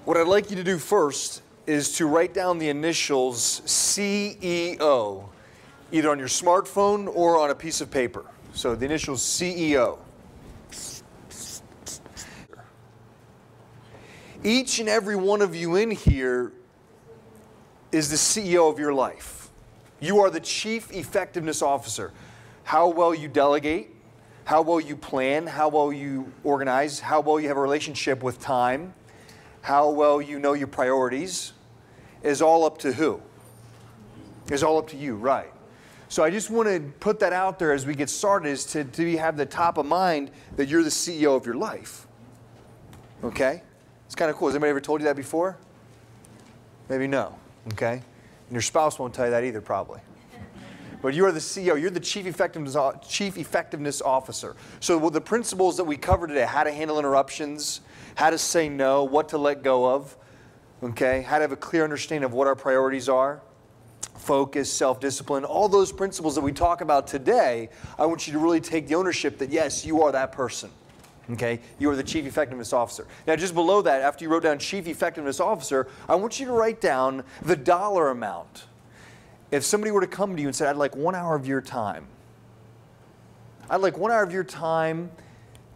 What I'd like you to do first is to write down the initials CEO, either on your smartphone or on a piece of paper. So the initials CEO. Each and every one of you in here is the CEO of your life. You are the Chief Effectiveness Officer. How well you delegate, how well you plan, how well you organize, how well you have a relationship with time, how well you know your priorities, is all up to who? Is all up to you, right. So I just want to put that out there as we get started, is to have the top of mind that you're the CEO of your life. Okay? It's kind of cool. Has anybody ever told you that before? Maybe no. Okay? And your spouse won't tell you that either, probably. But you are the CEO. You're the Chief Effectiveness Officer. So the principles that we covered today, how to handle interruptions, how to say no, what to let go of, okay? How to have a clear understanding of what our priorities are, focus, self-discipline, all those principles that we talk about today, I want you to really take the ownership that, yes, you are that person. Okay, you are the Chief Effectiveness Officer. Now, just below that, after you wrote down Chief Effectiveness Officer, I want you to write down the dollar amount. If somebody were to come to you and say, I'd like 1 hour of your time. I'd like 1 hour of your time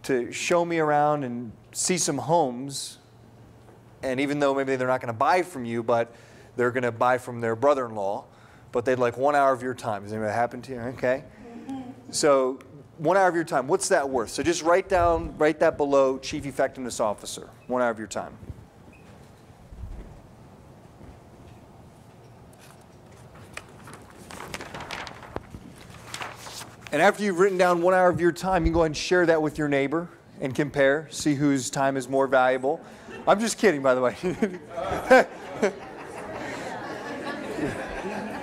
to show me around and see some homes. And even though maybe they're not going to buy from you, but they're going to buy from their brother-in-law, but they'd like 1 hour of your time. Has anybody happened to you? Okay. So 1 hour of your time, what's that worth? So just write that below, Chief Effectiveness Officer, 1 hour of your time. And after you've written down 1 hour of your time, you can go ahead and share that with your neighbor and compare, see whose time is more valuable. I'm just kidding, by the way.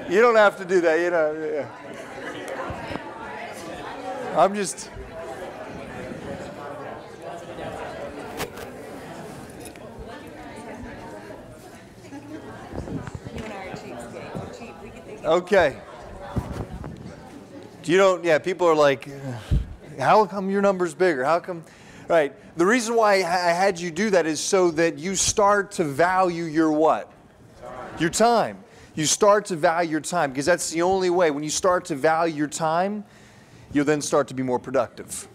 You don't have to do that, you know. Yeah. I'm just... Okay. You don't, yeah, people are like, how come your number's bigger? How come? Right. The reason why I had you do that is so that you start to value your what? Your time. You start to value your time, because that's the only way. When you start to value your time, you'll then start to be more productive.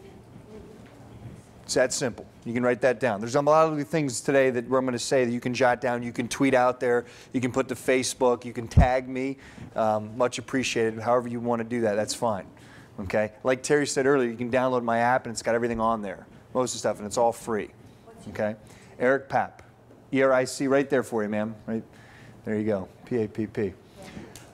It's that simple. You can write that down. There's a lot of things today that I'm going to say that you can jot down. You can tweet out there. You can put to Facebook. You can tag me. Much appreciated. However you want to do that, that's fine. Okay? Like Terry said earlier, you can download my app, and it's got everything on there. Most of the stuff, and it's all free. Okay? Eric Papp. E-R-I-C, right there for you, ma'am. Right there you go. P-A-P-P.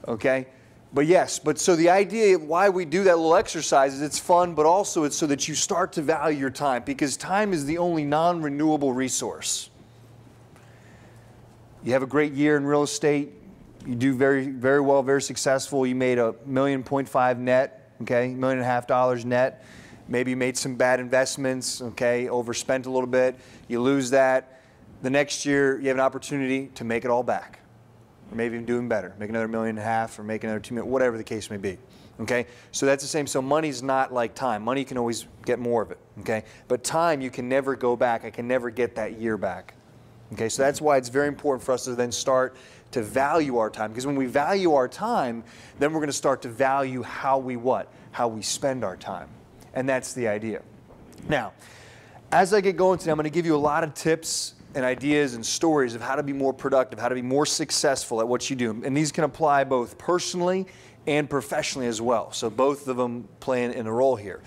Okay? But yes, so the idea of why we do that little exercise is it's fun, but also it's so that you start to value your time, because time is the only non-renewable resource. You have a great year in real estate. You do very, very well, very successful. You made $1.5 million net, okay, $1.5 million net. Maybe you made some bad investments, okay, overspent a little bit. You lose that. The next year, you have an opportunity to make it all back. Or maybe even doing better, make another $1.5 million, or make another $2 million, whatever the case may be. Okay, so that's the same. So money's not like time. Money, you can always get more of it. Okay, but time, you can never go back. I can never get that year back. Okay, so that's why it's very important for us to then start to value our time, because when we value our time, then we're going to start to value how we what? How we spend our time, and that's the idea. Now, as I get going today, I'm going to give you a lot of tips and ideas and stories of how to be more productive, how to be more successful at what you do. And these can apply both personally and professionally as well. So both of them playing in a role here.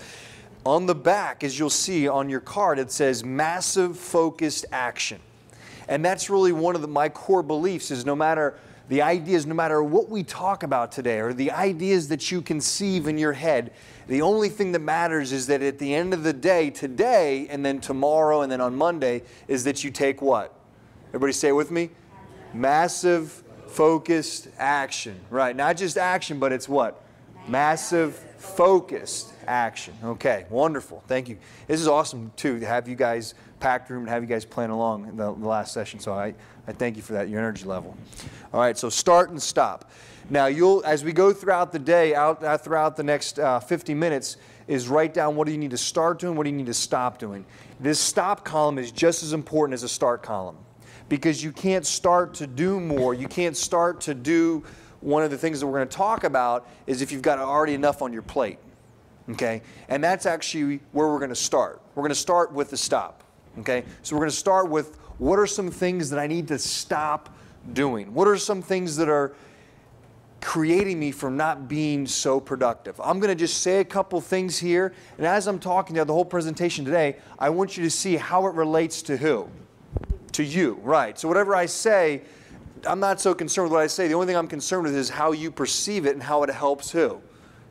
On the back, as you'll see on your card, it says massive focused action. And that's really one of my core beliefs, is no matter the ideas, no matter what we talk about today, or the ideas that you conceive in your head, the only thing that matters is that at the end of the day, today, and then tomorrow, and then on Monday, is that you take what? Everybody say it with me? Massive, focused action. Right, not just action, but it's what? Massive, focused action. Okay, wonderful. Thank you. This is awesome, too, to have you guys packed room and have you guys playing along in the last session. So I thank you for that, your energy level. All right, so start and stop. Now, as we go throughout the day, throughout the next 50 minutes, is write down what do you need to start doing, what do you need to stop doing. This stop column is just as important as a start column. because you can't start to do more. You can't start to do one of the things that we're going to talk about is if you've got already enough on your plate. Okay? And that's actually where we're going to start. We're going to start with the stop. Okay? So we're going to start with what are some things that I need to stop doing? What are some things that are creating me from not being so productive? I'm going to just say a couple things here, and as I'm talking about the whole presentation today, I want you to see how it relates to who? To you, right? So whatever I say, I'm not so concerned with what I say. The only thing I'm concerned with is how you perceive it and how it helps who?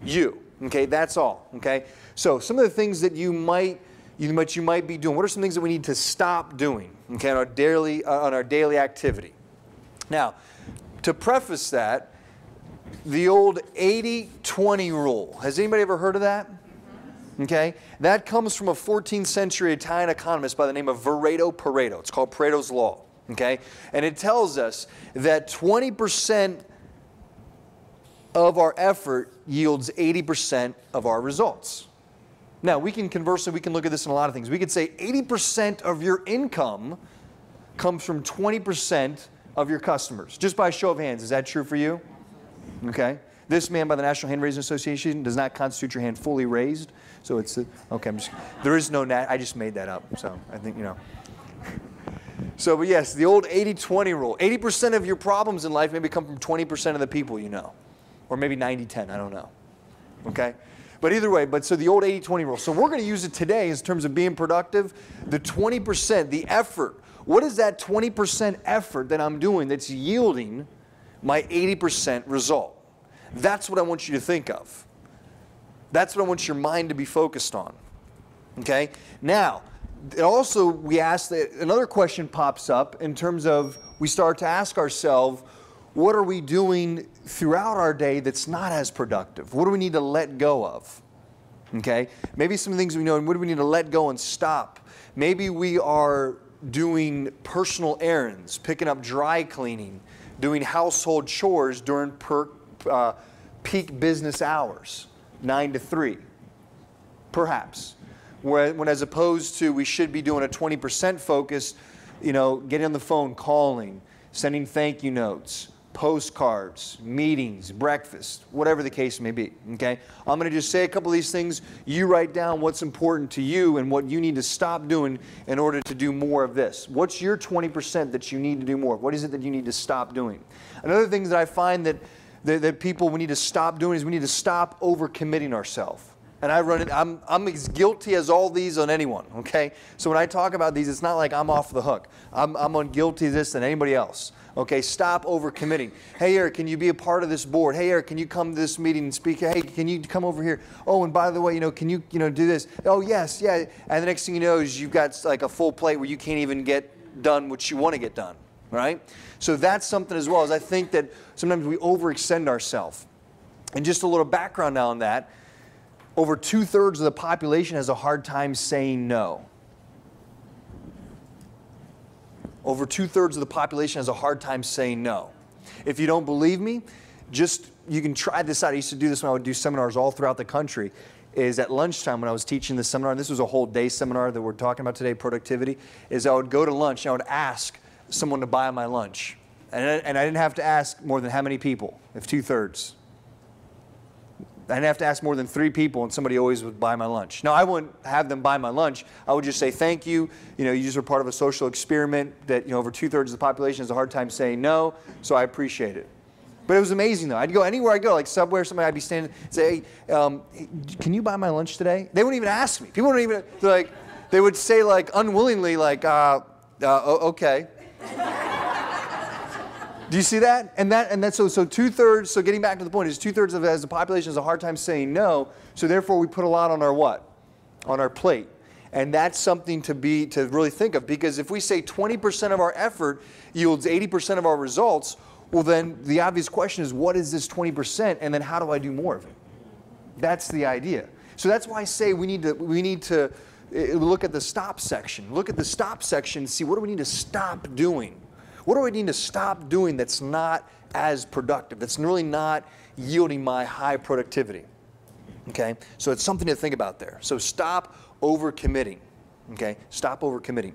You. Okay, that's all. Okay? So some of the things that you might be doing, what are some things that we need to stop doing, okay, on our daily activity? Now, to preface that, the old 80-20 rule. Has anybody ever heard of that? Okay? That comes from a 14th century Italian economist by the name of Pareto. It's called Pareto's Law. Okay? And it tells us that 20% of our effort yields 80% of our results. Now, we can conversely, we can look at this in a lot of things. We could say 80% of your income comes from 20% of your customers. Just by a show of hands, is that true for you? Okay. This man by the National Hand Raising Association does not constitute your hand fully raised. So it's, okay, there is no, I just made that up. So I think, you know. So, but yes, the old 80-20 rule. 80% of your problems in life maybe come from 20% of the people you know. Or maybe 90-10, I don't know. Okay? But either way, so the old 80-20 rule. So we're going to use it today in terms of being productive. The 20%, the effort. What is that 20% effort that I'm doing that's yielding my 80% result? That's what I want you to think of. That's what I want your mind to be focused on. Okay? Now, also we ask that another question pops up in terms of we start to ask ourselves, what are we doing throughout our day that's not as productive? What do we need to let go of? Okay? Maybe some things we know, and what do we need to let go and stop? Maybe we are doing personal errands, picking up dry cleaning, doing household chores during peak business hours, 9 to 3, perhaps. When as opposed to we should be doing a 20% focus, you know, getting on the phone, calling, sending thank you notes, postcards, meetings, breakfast, whatever the case may be, okay? I'm going to just say a couple of these things. You write down what's important to you and what you need to stop doing in order to do more of this. What's your 20% that you need to do more? What is it that you need to stop doing? Another thing that I find that people we need to stop doing is we need to stop overcommitting ourselves. And I run it, I'm as guilty as all these on anyone, okay? So when I talk about these, it's not like I'm off the hook. I'm on guilty of this than anybody else. Okay, stop overcommitting. Hey, Eric, can you be a part of this board? Hey, Eric, can you come to this meeting and speak? Hey, can you come over here? Oh, and by the way, can you do this? Oh, yes, yeah. And the next thing you know is you've got like a full plate where you can't even get done what you want to get done, right? So that's something as well, as I think that sometimes we overextend ourselves. And just a little background now on that, over 2/3 of the population has a hard time saying no. Over 2/3 of the population has a hard time saying no. If you don't believe me, you can try this out. I used to do this when I would do seminars all throughout the country. Is at lunchtime when I was teaching the seminar, and this was a whole day seminar that we're talking about today, productivity, is I would go to lunch and I would ask someone to buy my lunch. And I didn't have to ask more than how many people, if 2/3. I didn't have to ask more than 3 people, and somebody always would buy my lunch. Now, I wouldn't have them buy my lunch. I would just say, thank you. You just are part of a social experiment that, over 2/3 of the population has a hard time saying no, so I appreciate it. But it was amazing, though. I'd go anywhere I go, like Subway or something, I'd be standing and say, hey, can you buy my lunch today? They wouldn't even ask me. People wouldn't even, they would say, like, unwillingly, like, okay. Do you see that? And that's so 2/3, so getting back to the point, is 2/3 of the population has a hard time saying no, so therefore we put a lot on our what? On our plate. And that's something to really think of, because if we say 20% of our effort yields 80% of our results, well then the obvious question is, what is this 20%, and then how do I do more of it? That's the idea. So that's why I say we need to look at the stop section. Look at the stop section and see, what do we need to stop doing? What do I need to stop doing that's not as productive, that's really not yielding my high productivity? Okay, so it's something to think about there. So stop overcommitting. Okay, stop overcommitting.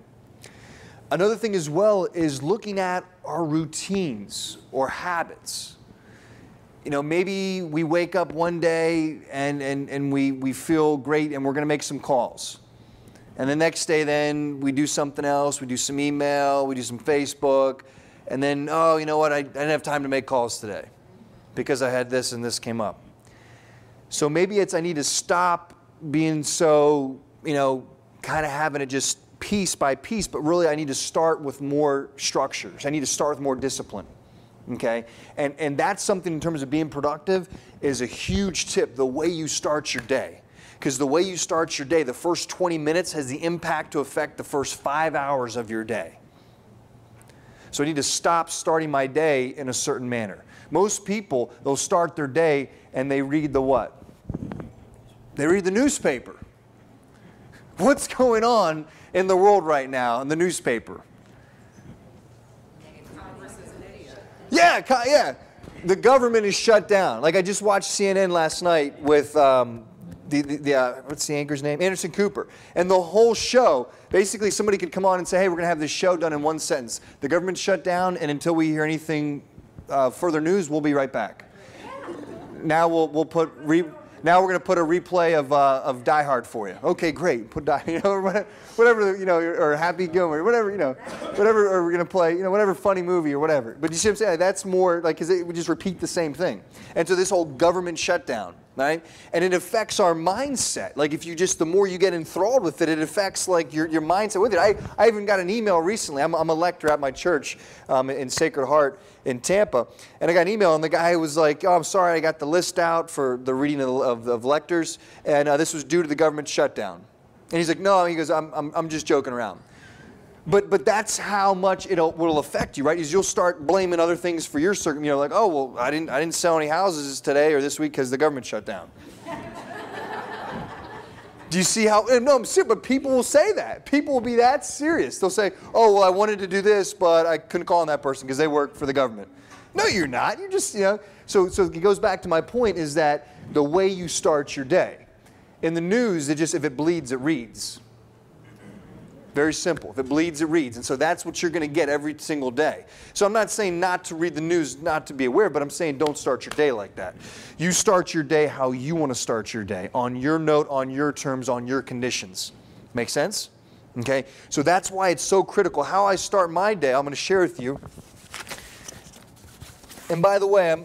Another thing as well is looking at our routines or habits. You know, maybe we wake up one day and we feel great and we're going to make some calls. And the next day then we do something else, we do some email, we do some Facebook, and then, oh, you know what, I didn't have time to make calls today because I had this and this came up. So maybe it's I need to stop being so, you know, kind of having it just piece by piece, but really I need to start with more structures. I need to start with more discipline. Okay, and that's something in terms of being productive is a huge tip, the way you start your day. Because the way you start your day, the first 20 minutes has the impact to affect the first 5 hours of your day. So I need to stop starting my day in a certain manner. Most people, they'll start their day and they read the what? They read the newspaper. What's going on in the world right now in the newspaper? Yeah. The government is shut down. Like I just watched CNN last night with what's the anchor's name? Anderson Cooper. And the whole show, basically somebody could come on and say, hey, we're going to have this show done in one sentence. The government's shut down, and until we hear anything further news, we'll be right back. Now now we're going to put a replay of Die Hard for you. Okay, great. Put Die, you know, whatever, you know, or Happy Gilmore, whatever, you know, whatever, or we're going to play, you know, whatever funny movie or whatever. But you see what I'm saying? That's more like, because it would just repeat the same thing. And so this whole government shutdown, right? And it affects our mindset. Like if you just, the more you get enthralled with it, it affects like your mindset with it. I even got an email recently. I'm a lector at my church in Sacred Heart in Tampa, and I got an email, and the guy was like, oh, I'm sorry, I got the list out for the reading of lectors, and this was due to the government shutdown. And he's like, no, he goes, I'm just joking around. But that's how much it will affect you, right? Is you'll start blaming other things for your circumstance. You know, like, oh, well, I didn't sell any houses today or this week because the government shut down. Do you see how? No, I'm serious, but people will say that. People will be that serious. They'll say, oh, well, I wanted to do this, but I couldn't call on that person because they work for the government. No, you're not. You're just, you know. So it goes back to my point is that the way you start your day. In the news, if it bleeds, it reads. Very simple. If it bleeds, it reads. And so that's what you're going to get every single day. So I'm not saying not to read the news, not to be aware, but I'm saying don't start your day like that. You start your day how you want to start your day, on your note, on your terms, on your conditions. Make sense? Okay? So that's why it's so critical. How I start my day, I'm going to share with you. And by the way,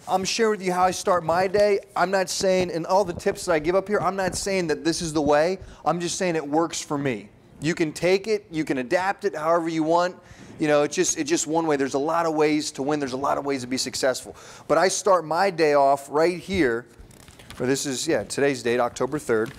I'm sharing with you how I start my day. I'm not saying, in all the tips that I give up here, I'm not saying that this is the way. I'm just saying it works for me. You can take it, you can adapt it however you want. You know, it's just one way. There's a lot of ways to win. There's a lot of ways to be successful. But I start my day off right here, or this is, today's date, October 3rd.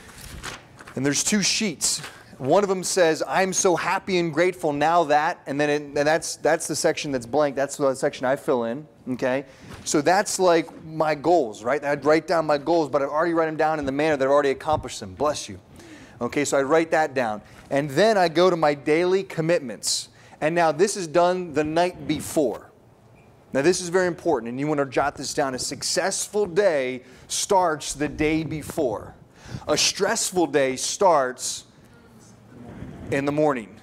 And there's two sheets. One of them says, I'm so happy and grateful now that, and then that's the section that's blank. That's the section I fill in, okay? So that's like my goals, right? I'd write down my goals, but I'd already write them down in the manner that I've already accomplished them. Bless you. Okay, so I write that down. And then I go to my daily commitments. And now this is done the night before. Now this is very important, and you want to jot this down. A successful day starts the day before. A stressful day starts in the morning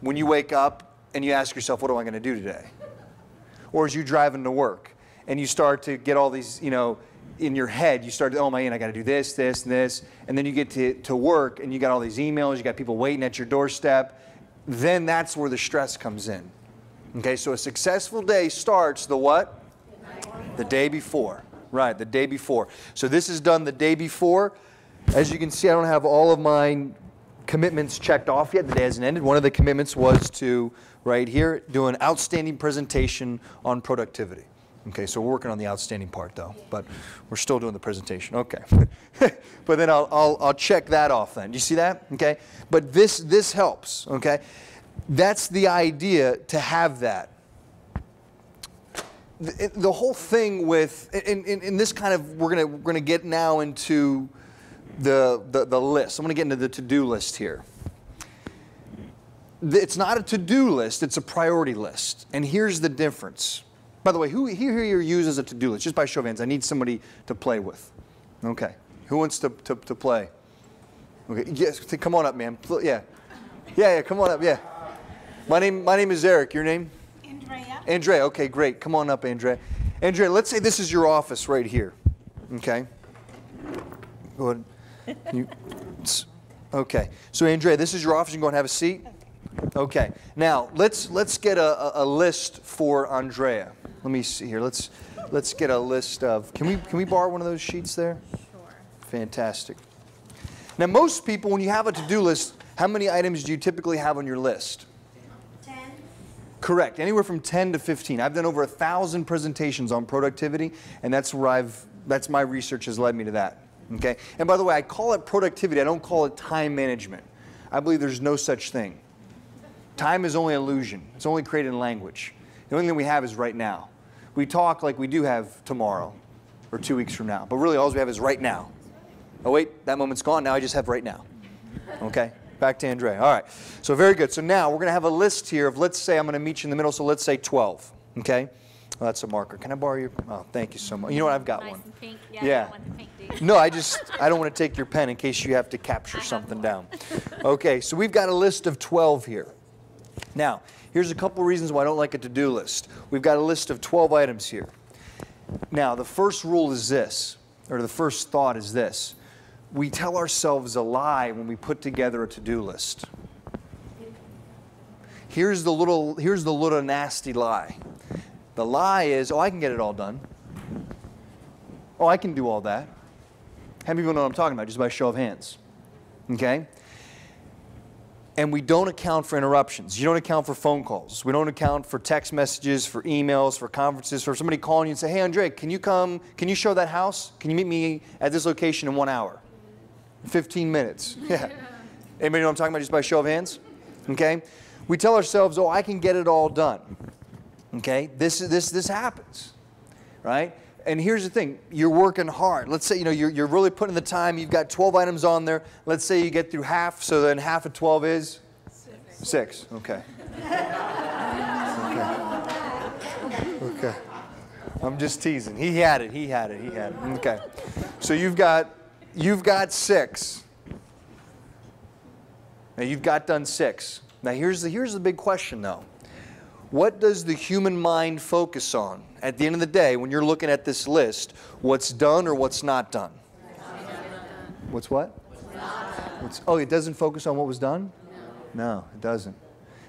when you wake up and you ask yourself, what am I going to do today? Or as you driving to work and you start to get all these, you know, in your head, you start to, oh man, I got to do this, this, and this. And then you get to work and you got all these emails, you got people waiting at your doorstep. Then that's where the stress comes in. Okay, so a successful day starts the what? The day before. Right, the day before. So this is done the day before. As you can see, I don't have all of my commitments checked off yet. The day hasn't ended. One of the commitments was to, right here, do an outstanding presentation on productivity. Okay, so we're working on the outstanding part though, but we're still doing the presentation. Okay, but then I'll check that off then. Do you see that? Okay, but this helps. Okay, that's the idea, to have that. The whole thing with in this kind of, we're gonna get now into the list. I'm gonna get into the to-do list here. It's not a to-do list; it's a priority list. And here's the difference. By the way, who here uses a to-do list? Just by show of hands, I need somebody to play with. Okay, who wants to play? Okay, yes, come on up, man. Yeah, come on up. Yeah. My name is Eric. Your name? Andrea. Andrea. Okay, great. Come on up, Andrea. Andrea, let's say this is your office right here. Okay. Go ahead. Okay. So, Andrea, this is your office. You can go and have a seat. Okay. Now, let's get a list for Andrea. Let me see here. Let's get a list of. Can we borrow one of those sheets there? Sure. Fantastic. Now, most people, when you have a to-do list, how many items do you typically have on your list? 10. Correct. Anywhere from 10 to 15. I've done over 1,000 presentations on productivity, and that's my research has led me to that. Okay. And by the way, I call it productivity. I don't call it time management. I believe there's no such thing. Time is only illusion. It's only created in language. The only thing we have is right now. We talk like we do have tomorrow or 2 weeks from now, but really all we have is right now. Oh wait, that moment's gone. Now I just have right now. Okay, back to Andrea. All right, so very good. So now we're going to have a list here of, let's say I'm going to meet you in the middle, so let's say 12. Okay, well, that's a marker. Can I borrow your? Oh, thank you so much. You know what? I've got Nice one. and pink. Yeah. I want the pink, dude. No, I don't want to take your pen in case you have to capture something down. Okay, so we've got a list of 12 here. Now, here's a couple reasons why I don't like a to-do list. We've got a list of 12 items here. Now, the first rule is this, or the first thought is this. We tell ourselves a lie when we put together a to-do list. Here's the little nasty lie. The lie is, oh, I can get it all done. Oh, I can do all that. How many people know what I'm talking about, just by show of hands? Okay? And we don't account for interruptions. You don't account for phone calls. We don't account for text messages, for emails, for conferences, for somebody calling you and say, hey, Andre, can you come? Can you show that house? Can you meet me at this location in 1 hour? 15 minutes. Yeah. Anybody know what I'm talking about just by show of hands? Okay? We tell ourselves, oh, I can get it all done. Okay? This happens. Right? And here's the thing, you're working hard. Let's say you're really putting the time, you've got 12 items on there. Let's say you get through half, so then half of 12 is? 6. Okay. Okay. I'm just teasing. He had it. Okay. So you've got 6. Now you've got done 6. Now here's the big question though. What does the human mind focus on? At the end of the day, when you're looking at this list, what's done or what's not done? What's what? Oh, it doesn't focus on what was done? No, it doesn't.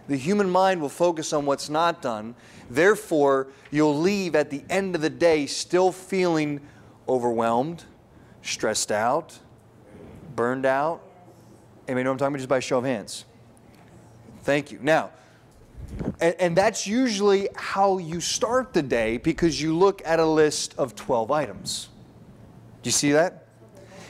The human mind will focus on what's not done. Therefore, you'll leave at the end of the day still feeling overwhelmed, stressed out, burned out. Anybody know what I'm talking about just by show of hands? Thank you. Now, and that's usually how you start the day because you look at a list of 12 items. Do you see that?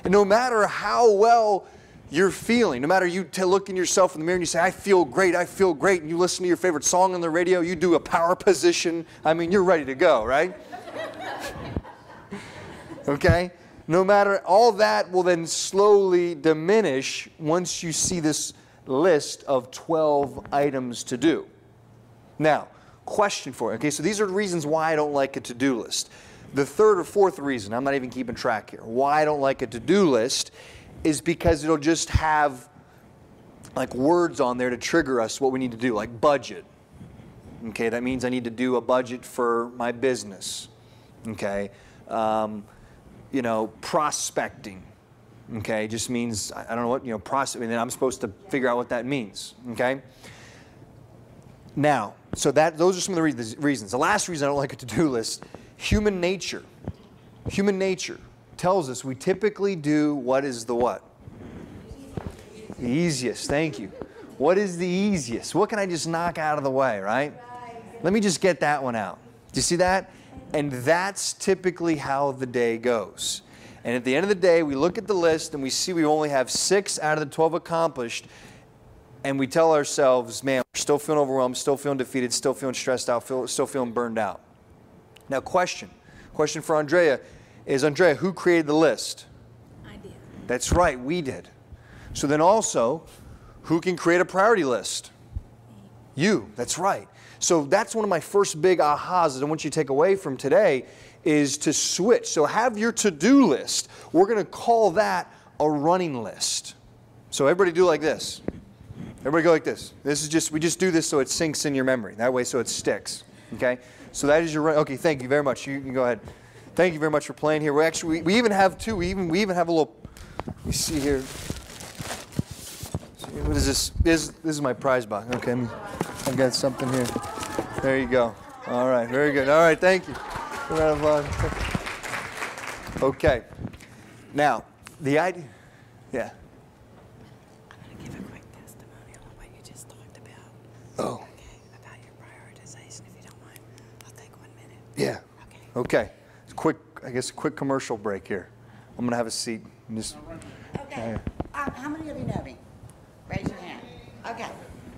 And no matter how well you're feeling, no matter you look in yourself in the mirror and you say, I feel great, and you listen to your favorite song on the radio, you do a power position, I mean, you're ready to go, right? Okay? No matter, all that will then slowly diminish once you see this list of 12 items to do. Now, question for you. Okay, so these are the reasons why I don't like a to-do list. The third or fourth reason, I'm not even keeping track here, why I don't like a to-do list is because it'll just have like words on there to trigger us what we need to do, like budget. Okay, that means I need to do a budget for my business. Okay, prospecting. Okay, just means, I don't know what, prospecting, and I'm supposed to figure out what that means. Okay? Now, so those are some of the reasons. The last reason I don't like a to-do list, human nature. Human nature tells us we typically do what is the what? The easiest, thank you. What is the easiest? What can I just knock out of the way, right? Let me just get that one out. Do you see that? And that's typically how the day goes. And at the end of the day, we look at the list and we see we only have 6 out of the 12 accomplished. And we tell ourselves, man, we're still feeling overwhelmed, still feeling defeated, still feeling stressed out, still feeling burned out. Now, question for Andrea is, Andrea, who created the list? I did. That's right, we did. So then also, who can create a priority list? You, that's right. So that's one of my first big ahas that I want you to take away from today is to switch. So have your to-do list. We're going to call that a running list. So everybody do like this. Everybody go like this. This is just, we just do this so it sinks in your memory. That way so it sticks. Okay? So that is your, okay, thank you very much. You can go ahead. Thank you very much for playing here. We even have two, we even have a little, you see here. What is this? This is my prize box. Okay, I've got something here. There you go. All right, very good. All right, thank you. Round of applause. Okay. Now, the idea, yeah. I'm going to give a quick testimonial on what you just talked about. Oh. Okay, about your prioritization, if you don't mind. I'll take 1 minute. Yeah. Okay. Okay. Quick, I guess a quick commercial break here. I'm going to have a seat. Okay. How many of you know me? Raise your hand. Okay.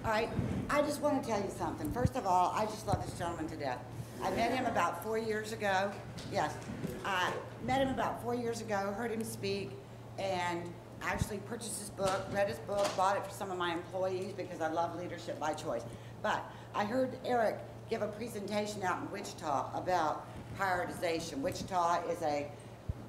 All right. I just want to tell you something. First of all, I just love this gentleman to death. I met him about 4 years ago. Yes. I met him about 4 years ago, heard him speak, and actually purchased his book, read his book, bought it for some of my employees because I love leadership by choice. But I heard Eric give a presentation out in Wichita about prioritization. Wichita is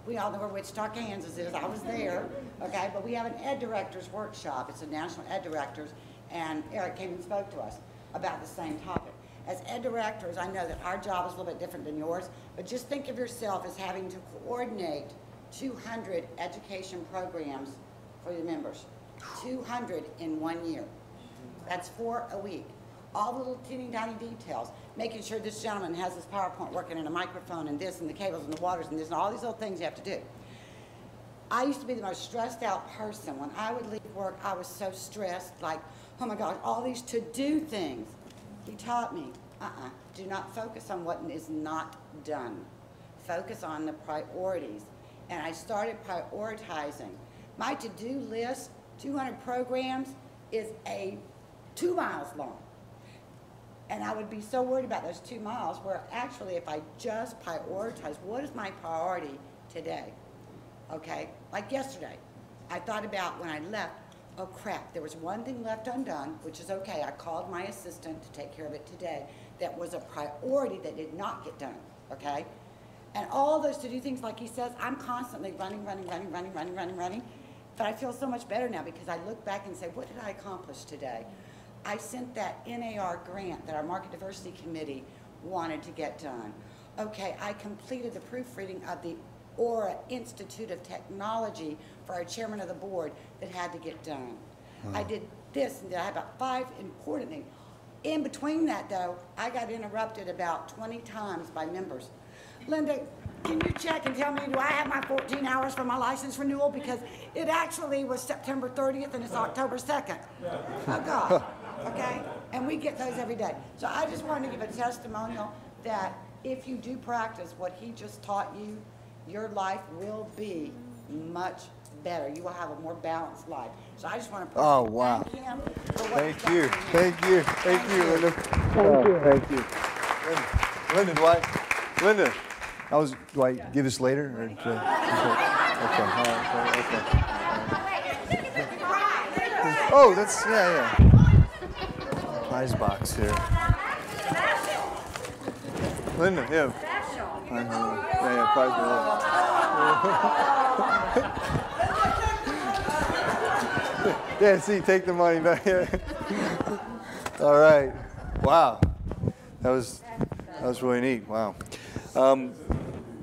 we all know where Wichita, Kansas is. I was there, okay? But we have an ed directors workshop. It's a national ed directors, and Eric came and spoke to us about the same topic. As ed directors, I know that our job is a little bit different than yours, but just think of yourself as having to coordinate 200 education programs for your members. 200 in 1 year. That's 4 a week. All the little teeny tiny details, making sure this gentleman has his PowerPoint working and a microphone and this and the cables and the waters and this and all these little things you have to do. I used to be the most stressed out person. When I would leave work, I was so stressed, like, oh my gosh, all these to-do things. He taught me, do not focus on what is not done. Focus on the priorities. And I started prioritizing. My to-do list, 200 programs, is 2 miles long. And I would be so worried about those 2 miles, where actually if I just prioritize, what is my priority today? Okay, like yesterday, I thought about when I left, oh crap, there was one thing left undone, which is okay. I called my assistant to take care of it today. That was a priority that did not get done, okay? And all those to-do things, like he says, I'm constantly running. But I feel so much better now because I look back and say, what did I accomplish today? I sent that NAR grant that our Market Diversity Committee wanted to get done. Okay, I completed the proofreading of the Aura Institute of Technology for our chairman of the board that had to get done. I did this, and I had about 5 important things. In between that, though, I got interrupted about 20 times by members. Linda, can you check and tell me, do I have my 14 hours for my license renewal? Because it actually was September 30th and it's October 2nd. Oh, God. Okay? And we get those every day. So I just wanted to give a testimonial that if you do practice what he just taught you, your life will be much better. You will have a more balanced life. So I just want to thank him for what he's done for me. Thank you, Linda. Thank you. Linda, Linda, do I give this later? Or, okay, all right, okay. Oh, that's, yeah. Prize box here. Linda, yeah. Yeah, prize box. Yeah, see, take the money back. All right. Wow. That was really neat. Wow.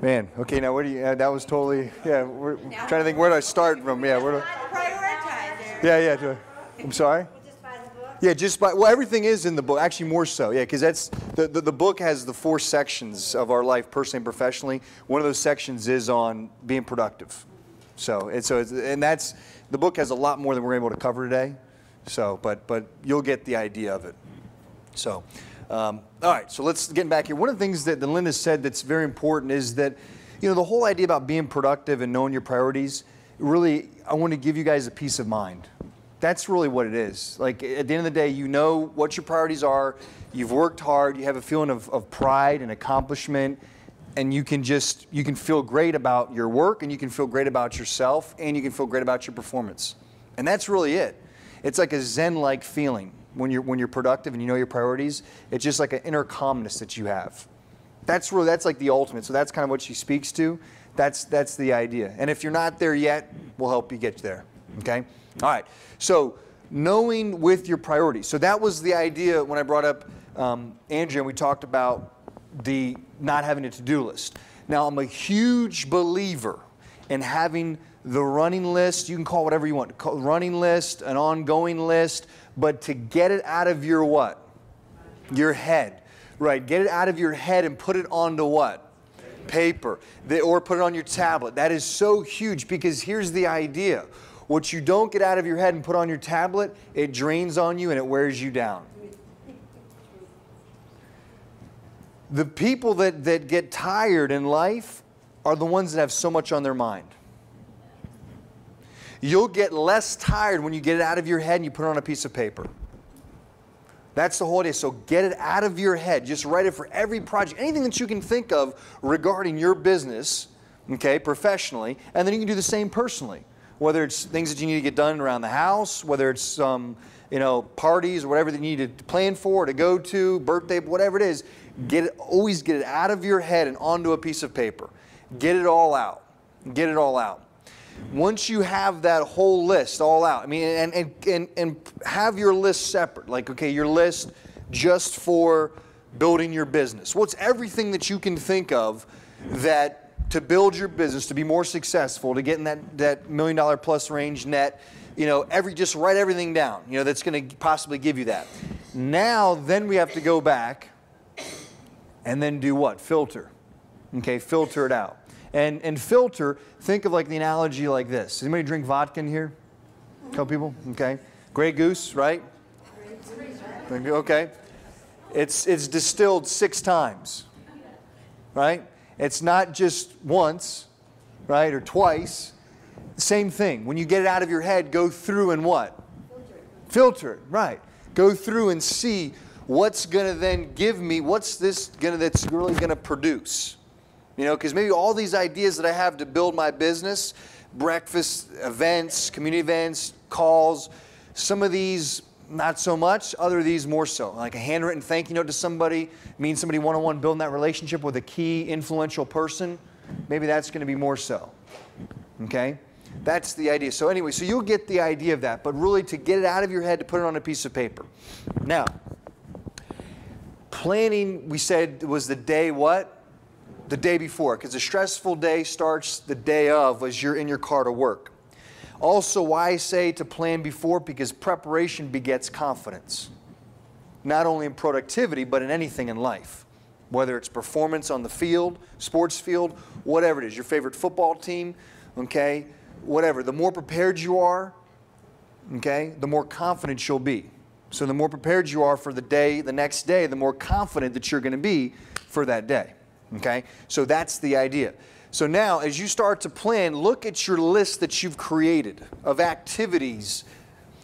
Man, okay, now where do you, that was totally, yeah, we're trying to think, where do I start from? Yeah, where do Prioritize. Yeah. I'm sorry? Just buy the book. Yeah, just by, well, everything is in the book, actually more so, yeah, because that's, the book has the 4 sections of our life, personally and professionally. One of those sections is on being productive. And that's, the book has a lot more than we're able to cover today, so, but you'll get the idea of it. So, all right, so let's get back here. One of the things that Linda said that's very important is that, you know, the whole idea about being productive and knowing your priorities, really, I want to give you guys a peace of mind. That's really what it is. Like, at the end of the day, you know what your priorities are, you've worked hard, you have a feeling of pride and accomplishment, and you can feel great about your work, and you can feel great about yourself, and you can feel great about your performance. And that's really it. It's like a Zen-like feeling when you're productive and you know your priorities. It's just like an inner calmness that you have. That's like the ultimate. So that's kind of what she speaks to. That's the idea. And if you're not there yet, we'll help you get there. Okay? All right. So knowing with your priorities. So that was the idea when I brought up Andrea, and we talked about the not having a to-do list. Now, I'm a huge believer in having the running list. You can call it whatever you want. Call running list, an ongoing list, but to get it out of your what? Your head. Right, get it out of your head and put it onto what? Paper. Or put it on your tablet. That is so huge, because here's the idea. What you don't get out of your head and put on your tablet, it drains on you and it wears you down. The people that get tired in life are the ones that have so much on their mind. You'll get less tired when you get it out of your head and you put it on a piece of paper. That's the whole idea. So get it out of your head. Just write it for every project, anything that you can think of regarding your business, okay, professionally, and then you can do the same personally. Whether it's things that you need to get done around the house, whether it's parties or whatever that you need to plan for, to go to, birthday, whatever it is, always get it out of your head and onto a piece of paper. Get it all out. Get it all out. Once you have that whole list all out, I mean, and have your list separate. Like, okay, your list just for building your business. What's everything that you can think of that to build your business, to be more successful, to get in that $1 million plus range net, just write everything down, that's going to possibly give you that. Now, then we have to go back and then do what? Filter. Okay, filter it out. And filter, think of like the analogy like this. Anybody drink vodka in here? A couple people? Okay. Grey Goose, right? Okay. It's distilled 6 times, right? It's not just once, right, or twice. Same thing. When you get it out of your head, go through and what? Filter it, right. Go through and see what's going to then give me, what's this that's really going to produce. Because maybe all these ideas that I have to build my business, breakfast, events, community events, calls, some of these not so much, other of these more so. Like a handwritten thank you note to somebody, means somebody one-on-one, building that relationship with a key influential person, maybe that's going to be more so. Okay? That's the idea. So anyway, so you'll get the idea of that, but really to get it out of your head, to put it on a piece of paper. Now, planning, we said, was the day what? The day before, because a stressful day starts the day of as you're in your car to work. Also, why I say to plan before, because preparation begets confidence. Not only in productivity, but in anything in life. Whether it's performance on the field, sports field, whatever it is, your favorite football team, okay, whatever. The more prepared you are, okay, the more confident you'll be. So the more prepared you are for the day, the next day, the more confident that you're going to be for that day. Okay, so that's the idea. So now, as you start to plan, look at your list that you've created of activities.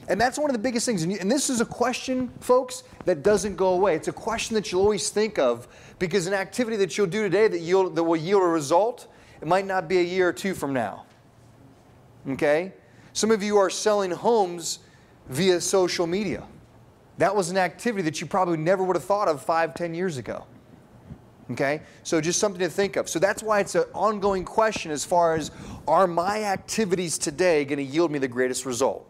And that's one of the biggest things. And this is a question, folks, that doesn't go away. It's a question that you'll always think of, because an activity that you'll do today that will yield a result, it might not be a year or 2 from now. Okay? Some of you are selling homes via social media. That was an activity that you probably never would have thought of 5, 10 years ago. Okay, so just something to think of. So that's why it's an ongoing question as far as, are my activities today going to yield me the greatest result?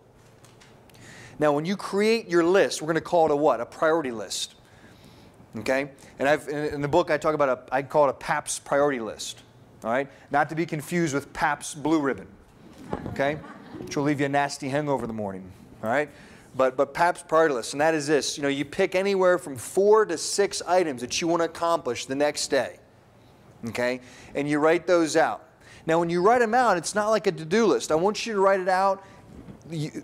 Now, when you create your list, we're going to call it a what? A priority list. Okay, and in the book I talk about I call it a Papp's priority list. All right, not to be confused with Papp's Blue Ribbon. Okay, which will leave you a nasty hangover in the morning. All right. But Papp's priority list, and that is this. You pick anywhere from 4 to 6 items that you want to accomplish the next day. Okay? And you write those out. Now, when you write them out, it's not like a to-do list. I want you to write it out,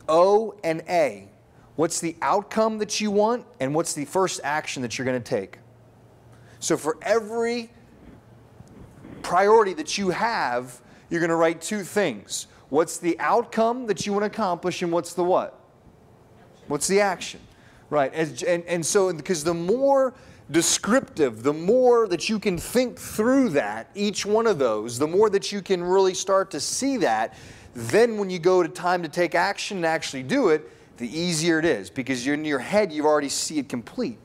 O and A. What's the outcome that you want, and what's the first action that you're going to take? So for every priority that you have, you're going to write 2 things. What's the outcome that you want to accomplish, and what's the what? What's the action? Right. And so, because the more descriptive, the more that you can think through that, each one of those, the more that you can really start to see that, then when you go to time to take action and actually do it, the easier it is. Because you're in your head, you already see it complete.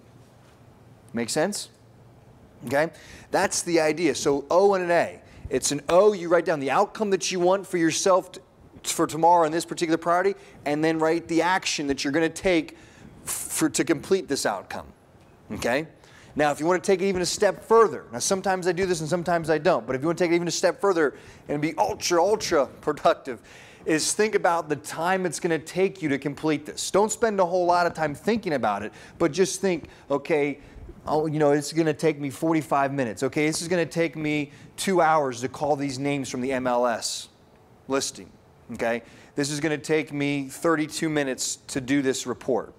Make sense? Okay? That's the idea. So O and an A. It's an O, you write down the outcome that you want for yourself for tomorrow on this particular priority, and then write the action that you're going to take to complete this outcome. Okay? Now, if you want to take it even a step further, now sometimes I do this and sometimes I don't, but if you want to take it even a step further and be ultra productive, is think about the time it's going to take you to complete this. Don't spend a whole lot of time thinking about it, but just think, okay, it's going to take me 45 minutes. Okay, this is going to take me 2 hours to call these names from the MLS listing. Okay, this is going to take me 32 minutes to do this report.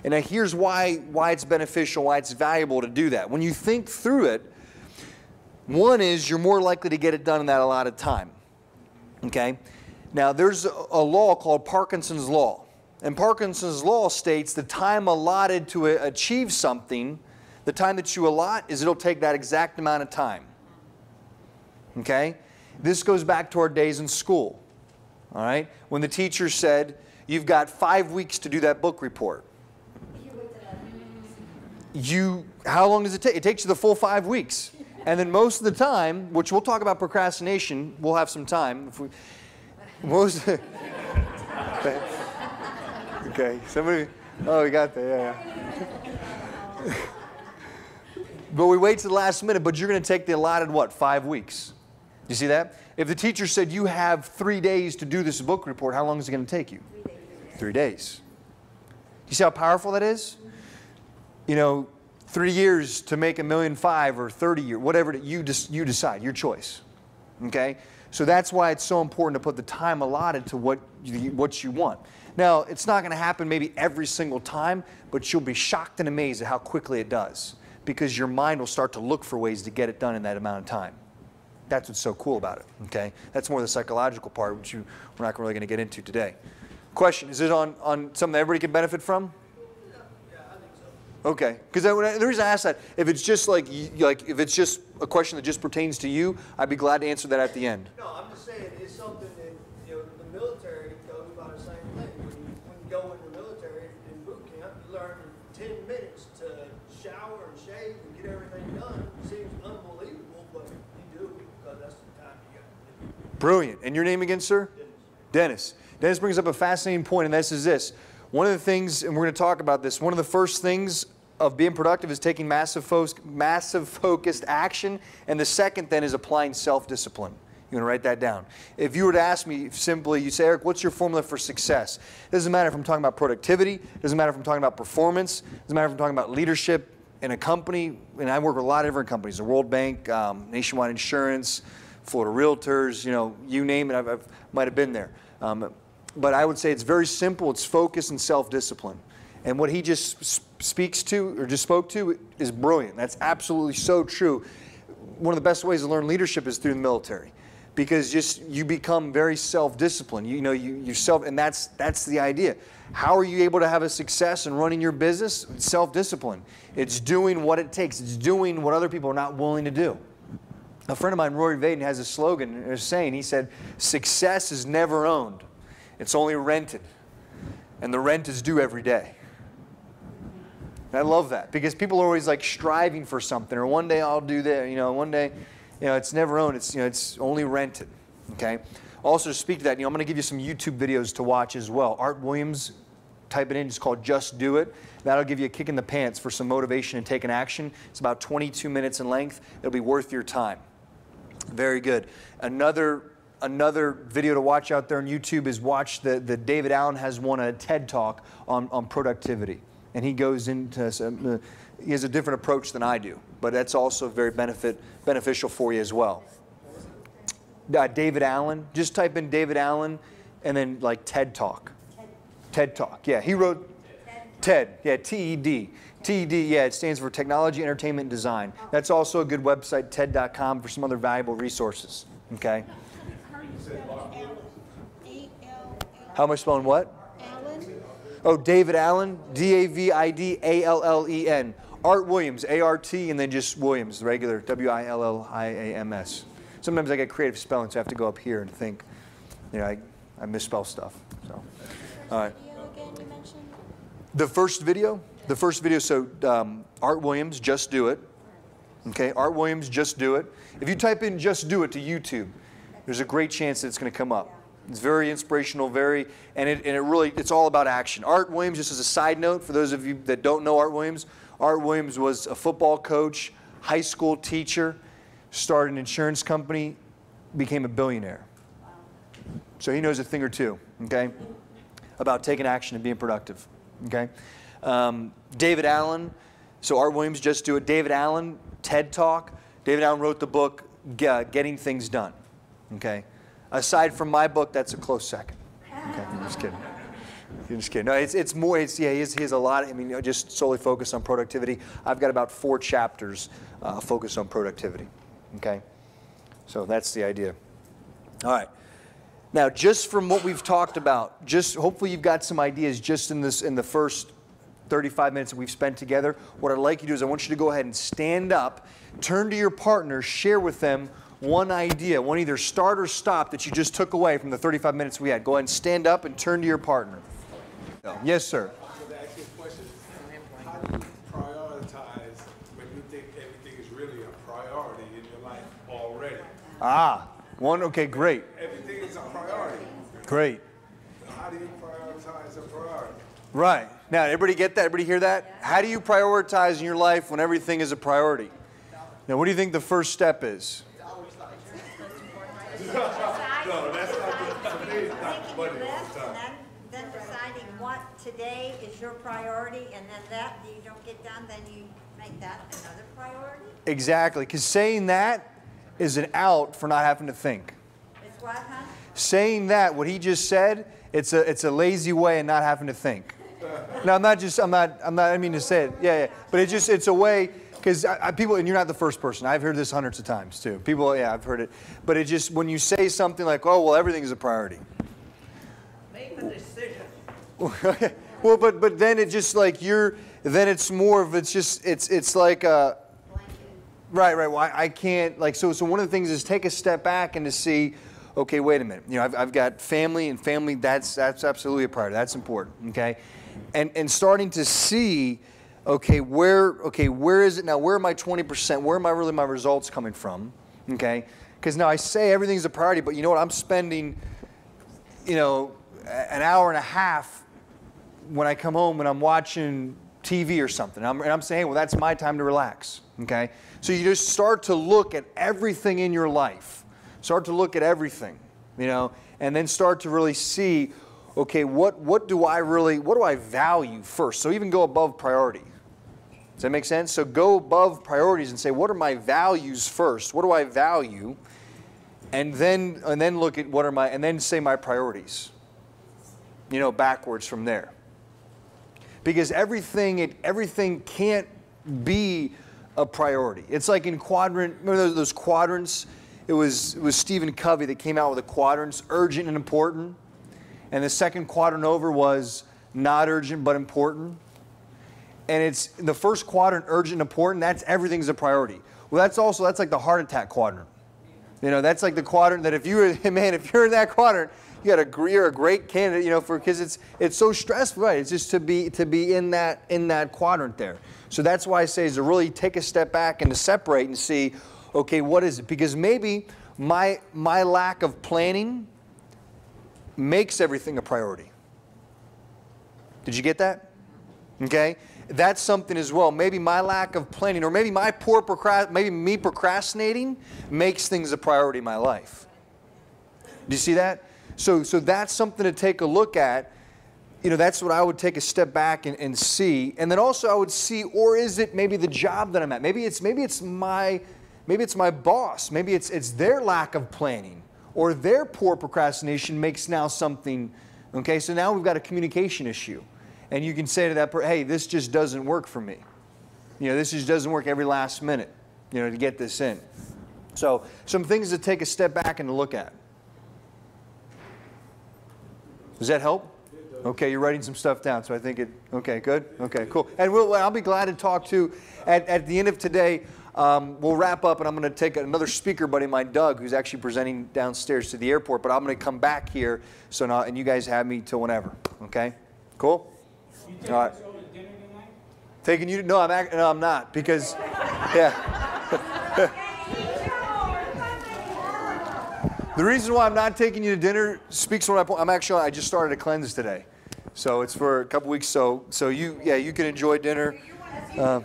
And now here's why it's beneficial, why it's valuable to do that. When you think through it, one is you're more likely to get it done in that allotted time. Okay? Now there's a law called Parkinson's Law. And Parkinson's Law states the time allotted to achieve something, the time that you allot is it'll take that exact amount of time. Okay? This goes back to our days in school. All right? When the teacher said, you've got 5 weeks to do that book report. How long does it take? It takes you the full 5 weeks. And then most of the time, which we'll talk about procrastination, we'll have some time. Okay, somebody, oh, we got that, yeah. But we wait to the last minute, but you're going to take the allotted, 5 weeks? You see that? If the teacher said you have 3 days to do this book report, how long is it going to take you? 3 days. You see how powerful that is? 3 years to make $1.5 million or 30 years, whatever you decide, your choice. Okay? So that's why it's so important to put the time allotted to what you want. Now, it's not going to happen maybe every single time, but you'll be shocked and amazed at how quickly it does, because your mind will start to look for ways to get it done in that amount of time. That's what's so cool about it. Okay? That's more the psychological part, which we're not really going to get into today. Question, is it on something that everybody can benefit from? Okay, because the reason I ask that, if it's just if it's just a question that just pertains to you, I'd be glad to answer that at the end. No, I'm just saying it's something that the military goes about the same thing. When you go in the military in boot camp, you learn in 10 minutes to shower and shave and get everything done. It seems unbelievable, but you do because that's the time you got. Brilliant. And your name again, sir? Dennis. Dennis brings up a fascinating point, and this is this. One of the things, and we're going to talk about this, one of the first things of being productive is taking massive focused action, and the second then is applying self-discipline. You want to write that down. If you were to ask me simply, you say, Eric, what's your formula for success? It doesn't matter if I'm talking about productivity, it doesn't matter if I'm talking about performance, it doesn't matter if I'm talking about leadership in a company, and I work with a lot of different companies, the World Bank, Nationwide Insurance, Florida Realtors, you name it, I might have been there. But I would say it's very simple. It's focus and self-discipline. And what he just spoke to is brilliant. That's absolutely so true. One of the best ways to learn leadership is through the military, because you become very self-disciplined. And that's the idea. How are you able to have a success in running your business? Self-discipline. It's doing what it takes. It's doing what other people are not willing to do. A friend of mine, Rory Vaden, has a slogan, a saying. He said, "Success is never owned. It's only rented, and the rent is due every day." And I love that, because people are always like striving for something, or one day I'll do that, one day, it's never owned, it's only rented, okay? Also, to speak to that, I'm going to give you some YouTube videos to watch as well. Art Williams, type it in, it's called Just Do It. That'll give you a kick in the pants for some motivation and taking action. It's about 22 minutes in length. It'll be worth your time. Very good. Another video to watch out there on YouTube is watch the David Allen has won a TED Talk on productivity. And he goes into, he has a different approach than I do, but that's also very beneficial for you as well. David Allen, just type in David Allen and then like TED Talk. TED Talk, yeah, he wrote TED, yeah, TED. TED, yeah, it stands for Technology, Entertainment, and Design. That's also a good website, TED.com, for some other valuable resources, okay? How am I spelling what? Allen. Oh, David Allen, D-A-V-I-D-A-L-L-E-N. Art Williams, A-R-T, and then just Williams, regular, W-I-L-L-I-A-M-S. Sometimes I get creative spelling, so I have to go up here and think. I misspell stuff. So, all right. The first video, so Art Williams, Just Do It. Okay, Art Williams, Just Do It. If you type in Just Do It to YouTube, there's a great chance that it's going to come up. It's very inspirational, and it really, it's all about action. Art Williams, just as a side note, for those of you that don't know Art Williams was a football coach, high school teacher, started an insurance company, became a billionaire. So he knows a thing or two, okay, about taking action and being productive, okay? David Allen, so Art Williams just do it. David Allen, TED Talk. David Allen wrote the book, Getting Things Done, okay? Aside from my book, that's a close second. Okay, I'm just kidding. I'm just kidding. No, it's more, yeah, he has a lot, I mean, just solely focused on productivity. I've got about 4 chapters focused on productivity, okay? So that's the idea. All right. Now, just from what we've talked about, just hopefully you've got some ideas just in the first 35 minutes that we've spent together. What I'd like you to do is I want you to go ahead and stand up, turn to your partner, share with them one idea, one either start or stop that you just took away from the 35 minutes we had. Go ahead and stand up and turn to your partner. Yes, sir. To ask you a question, how do you prioritize when you think everything is really a priority in your life already? Okay, great. Everything is a priority. Great. How do you prioritize a priority? Right. Now, everybody get that? Everybody hear that? How do you prioritize in your life when everything is a priority? Now, what do you think the first step is? No, that's not the, for me, it's not the money all the time. Then deciding what today is your priority, and then that you don't get done, then you make that another priority? Exactly, because saying that is an out for not having to think. It's what, huh? Saying that, what he just said, it's a lazy way of not having to think. No, I didn't mean to say it. Yeah. But it's a way, because people, and you're not the first person. I've heard this hundreds of times too. People, yeah, I've heard it. But it just, when you say something like, oh, well, everything is a priority. Make the decision. Well, but then it just like then it's more of, it's like right. Well, I can't, like, so one of the things is take a step back and to see, okay, wait a minute. You know, I've got family, and family, that's absolutely a priority. That's important, okay? And starting to see, okay, where is it now? Where are my 20%? Where am I really my results coming from? Okay? Because now I say everything's a priority, but you know what? I'm spending, you know, an hour and a half when I come home and I'm watching TV or something. And I'm saying, hey, well, that's my time to relax, okay? So you just start to look at everything in your life. Start to look at everything, you know, and then start to really see, okay, what do I value first? So even go above priority. Does that make sense? So go above priorities and say, what are my values first? What do I value? And then look at and then say my priorities. You know, backwards from there. Because everything can't be a priority. It's like in quadrant, remember those quadrants? It was Stephen Covey that came out with the quadrants, urgent and important. And the second quadrant over was not urgent but important. And it's the first quadrant, urgent and important, that's everything's a priority. Well, that's like the heart attack quadrant. You know, that's like the quadrant that if you're in that quadrant, you're a great candidate, you know, because it's so stressful, right? It's just to be in that quadrant there. So that's why I say is to really take a step back and to separate and see, okay, what is it? Because maybe my lack of planning makes everything a priority. Did you get that? Okay? That's something as well. Maybe my lack of planning, or maybe me procrastinating makes things a priority in my life. Do you see that? So that's something to take a look at. You know, that's what I would take a step back and see. And then also I would see, or is it maybe the job that I'm at? Maybe it's my boss. Maybe it's their lack of planning, or their poor procrastination makes now something. Okay, so now we've got a communication issue. And you can say to that person, hey, this just doesn't work for me. You know, this just doesn't work every last minute, you know, to get this in. So some things to take a step back and to look at. Does that help? Okay, you're writing some stuff down, so I think okay, good? Okay, cool. And I'll be glad to talk to, at the end of today, we'll wrap up, and I'm going to take another speaker buddy of mine, Doug, who's actually presenting downstairs to the airport, but I'm going to come back here, so now, and you guys have me till whenever, okay? Cool? All right. Taking you? No, I'm not, because, yeah. The reason why I'm not taking you to dinner speaks to what I just started a cleanse today. So it's for a couple weeks. So you can enjoy dinner. Yeah.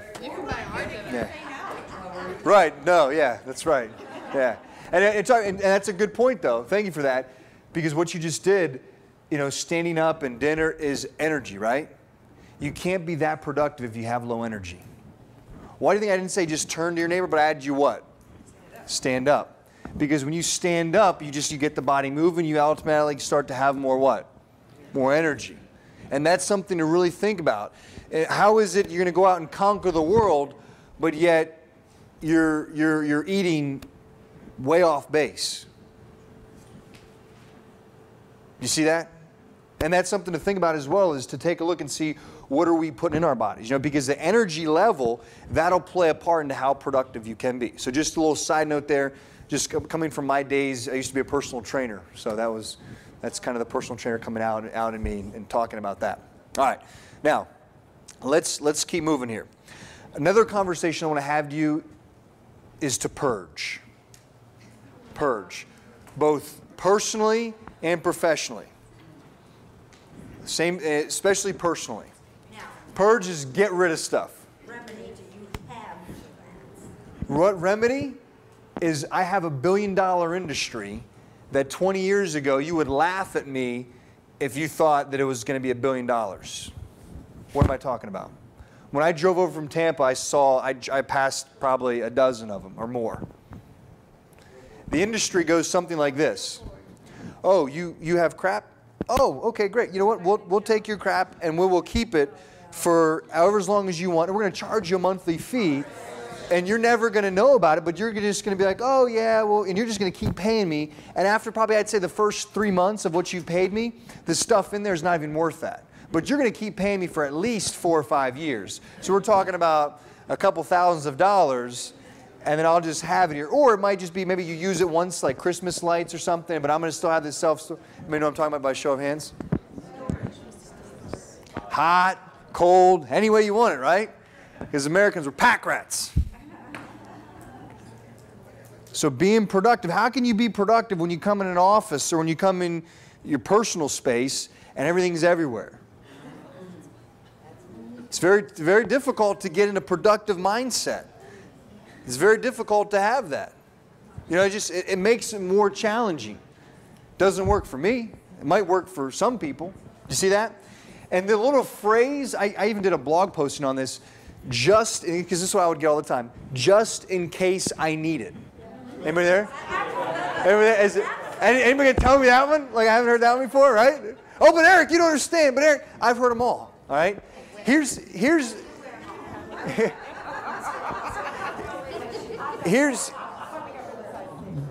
Right. No. Yeah. That's right. Yeah. And that's a good point, though. Thank you for that, because what you just did, standing up and dinner is energy, right? You can't be that productive if you have low energy. Why do you think I didn't say just turn to your neighbor, but I had you what? Stand up. Because when you stand up, you get the body moving. You automatically start to have more what? More energy. And that's something to really think about. How is it you're going to go out and conquer the world, but yet you're eating way off base? You see that? And that's something to think about as well, is to take a look and see what are we putting in our bodies. Because the energy level, that'll play a part into how productive you can be. So just a little side note there, just coming from my days, I used to be a personal trainer. So that's kind of the personal trainer coming out in me and talking about that. All right, now let's keep moving here. Another conversation I want to have to you is to purge. Purge, both personally and professionally. Same, especially personally. Now, Purge is get rid of stuff. remedy do you have for that? What remedy is? I have $1 billion industry that 20 years ago you would laugh at me if you thought that it was going to be $1 billion. What am I talking about? When I drove over from Tampa, I passed probably a dozen of them or more. The industry goes something like this. Oh, you have crap? Oh, okay, great. You know what? We'll take your crap and we will keep it for however as long as you want. And we're going to charge you a monthly fee. And you're never going to know about it, but you're just going to be like, oh, yeah, well, and you're just going to keep paying me. And after probably, I'd say, the first 3 months of what you've paid me, the stuff in there is not even worth that. But you're going to keep paying me for at least 4 or 5 years. So we're talking about a couple thousands of dollars, and then I'll just have it here. Or it might just be maybe you use it once, like Christmas lights or something, but I'm going to still have this self-storage. You know what I'm talking about by show of hands? Hot, cold, any way you want it, right? Because Americans were pack rats. So being productive, how can you be productive when you come in an office or when you come in your personal space and everything's everywhere? It's very, very difficult to get in a productive mindset. It's very difficult to have that. It makes it more challenging. Doesn't work for me. It might work for some people. You see that? And the little phrase, I even did a blog posting on this, because this is what I would get all the time, just in case I need it. Anybody there? Anybody gonna tell me that one? Like I haven't heard that one before, right? Oh, but Eric, you don't understand. But Eric, I've heard them all. All right. Here's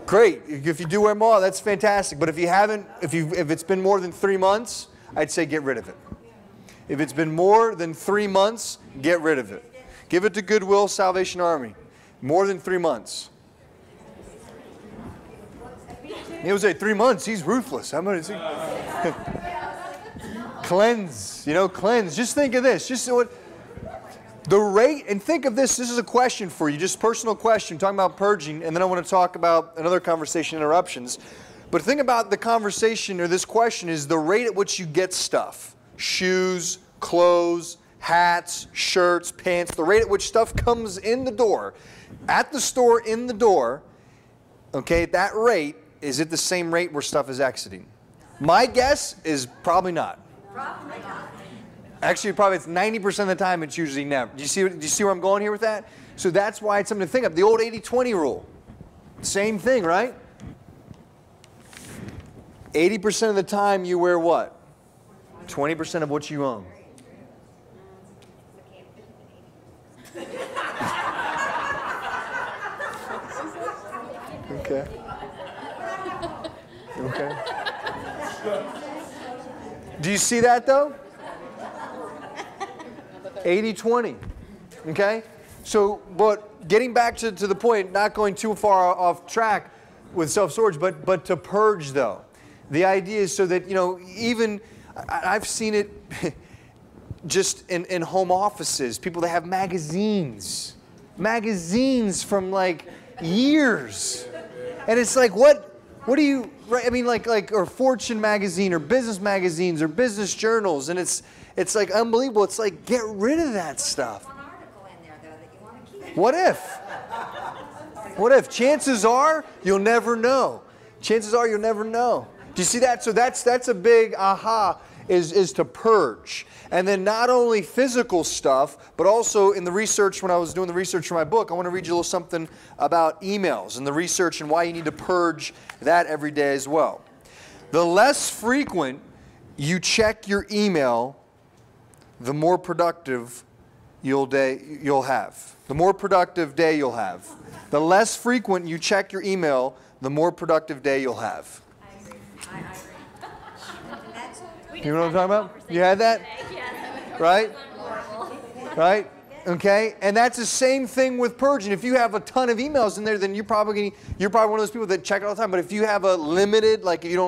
great. If you do wear them all, that's fantastic. But if you haven't, if it's been more than 3 months, I'd say get rid of it. If it's been more than 3 months, get rid of it. Give it to Goodwill Salvation Army. More than 3 months. He was at 3 months. He's ruthless. I'm going to see. Cleanse. Cleanse. Just think of this. Just what the rate, and think of this. This is a question for you, just personal question, talking about purging, and then I want to talk about another conversation, interruptions. But think about the conversation, or this question is the rate at which you get stuff. Shoes, clothes, hats, shirts, pants, the rate at which stuff comes in the door. At the store, in the door, okay, that rate, is it the same rate where stuff is exiting? My guess is probably not. Probably not. Actually, probably it's 90% of the time it's usually never. Do you see where I'm going here with that? So that's why it's something to think of. The old 80-20 rule. Same thing, right? 80% of the time you wear what? 20% of what you own. Okay. Okay. Do you see that though? 80-20. Okay? So, but getting back to the point, not going too far off track with self-storage, but to purge though. The idea is so that, even I've seen it just in home offices, people that have magazines from like years. And it's like, what What do you, right? I mean, or Fortune magazine or business magazines or business journals, and it's like unbelievable. It's like, get rid of that stuff. One article in there, though, that you want to keep. What if? What if? Chances are, you'll never know. Chances are, you'll never know. Do you see that? So that's a big aha, is to purge. And then not only physical stuff, but also in the research, when I was doing the research for my book, I want to read you a little something about emails and the research and why you need to purge that every day as well. The less frequent you check your email, the more productive you'll have. The more productive day you'll have. The less frequent you check your email, the more productive day you'll have. I agree. I agree. You know what I'm talking about? You had that? Right? Right? Okay? And that's the same thing with purging. If you have a ton of emails in there, then you're probably one of those people that check it all the time. But if you have a limited, like if you